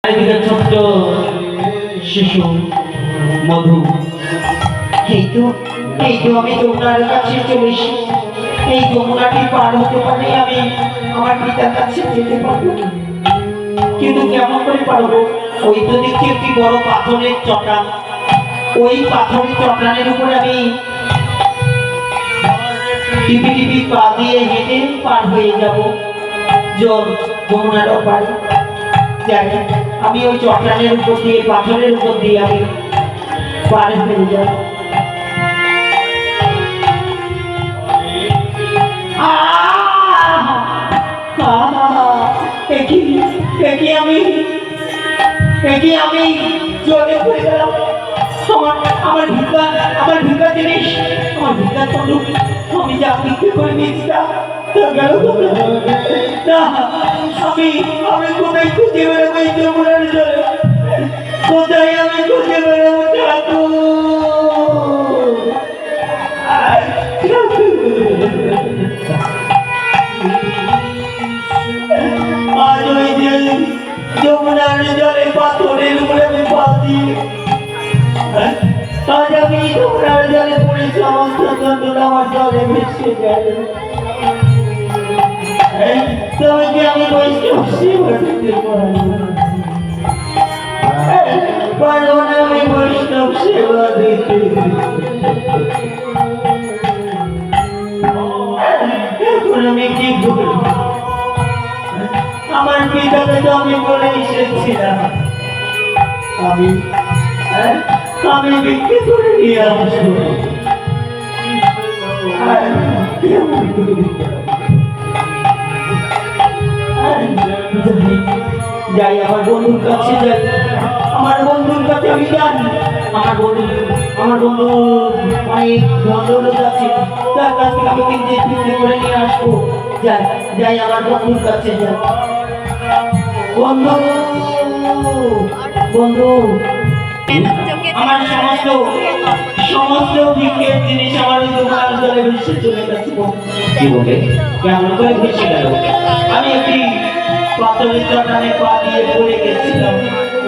এদিকে ছোট্ট শিশু মধু। এই তো আমি যমুনার কাছে চলে এসেছি। এই যমুনাটি পার হতে পারলে আমি আমার পিতার কাছে যেতে পারবো, কিন্তু কেমন করে পারবো? ওই তো দেখছি একটি বড় পাথরের চটান। ওই পাথরের চটানের উপরে আমি টিপি টিপি পা দিয়ে হেঁটে পার হয়ে যাব যমুনার ওপারে। যাই, আমি ওই চটানের উপর দিয়ে, পাথরের উপর দিয়ে আমি পার হয়ে যাব। আমি জলে পড়ে গেলাম। আমার ভিক্ষা জিনিস, আমার ভিক্ষা তন্দুক আমি যা বিক্রি করে নিয়েছি তা গেল না। আমি কোথায় খুঁজে বেরোবো এই যমুনার জলে? কোথায় আমি খুঁজে বেরোবো ঠাকুর? আজ ওই যে যমুনার জলে পাথরের উপরে আমি পা দিয়ে, আজ আমি যমুনার জলে পড়ে সমস্ত যন্ত্রণা আমার জলে ভেসে গেল। তবে কি আমি বৈষ্ণব সেবা দিতে পারবো না? আমি বৈষ্ণব সেবা দিতে এখন আমি কি করব? আমার পিতাকে তো আমি বলে এসেছিলাম আমি বিক্রি করে নিয়ে আসবো। যাই, আমার বন্ধুর কাছে যাই। আমার বন্ধুর কাছে আমি জানি, আমার বন্ধু অনেক ধন্যবাদ আছে, তার কাছ থেকে আমি কিন্তু বিক্রি করে নিয়ে আসবো। যাই আমার বন্ধুর কাছে যাই। বন্ধু আমার সমস্ত ভিক্ষের জিনিস আমার যমুনার জলে ভেসে চলে গেছে। কি বলে? কেমন করে ভেসে গেল? আমি একটি পাথরের চটানে পা দিয়ে পড়ে গেছিলাম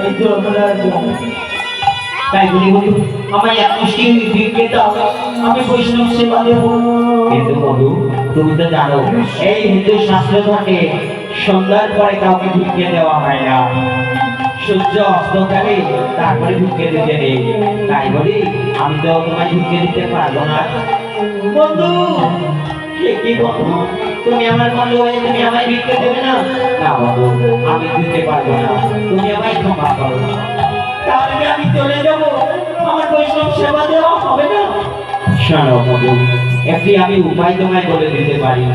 এই যমুনার জলে। তাই বলি বন্ধু, আমায় এক মুষ্টি ভিক্ষে দাও, আমি বৈষ্ণব সেবা দেব। কিন্তু বন্ধু, তুমি তো জানো এই হিন্দু শাস্ত্র থাকে সন্ধ্যার পরে কাউকে ভিক্ষে দেওয়া হয় না, সূর্য অস্তকালে তারপরে ভিক্ষে দিতে নেই। তাই বলি আমি তো তোমায় ভিক্ষে দিতে পারবো না। বন্ধু, কি বন্ধু, তুমি আমার বন্ধু হয়ে তুমি আমায় ভিক্ষে দেবে না? না বন্ধু, আমি দিতে পারবো না, তুমি আমায় ক্ষমা করো। তাহলে আমি চলে যাব, আমার বৈষ্ণব সেবা দেওয়া হবে না? শোনো বন্ধু, একটি আমি উপায় তোমায় বলে দিতে পারি।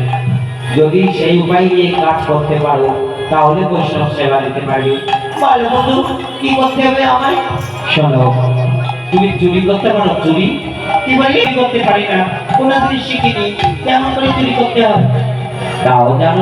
যদি সেই উপায় নিয়ে কাজ করতে পারো তাহলে বৈষ্ণব সেবা দিতে পারি। বলো বন্ধু, কি করতে হবে আমায়? শোনো, তুমি চুরি করতে পারো? চুরি কি বলি? করতে পারি না, কোনো জিনিস শিখিনি, কেমন করে চুরি করতে হয়? তাও জানো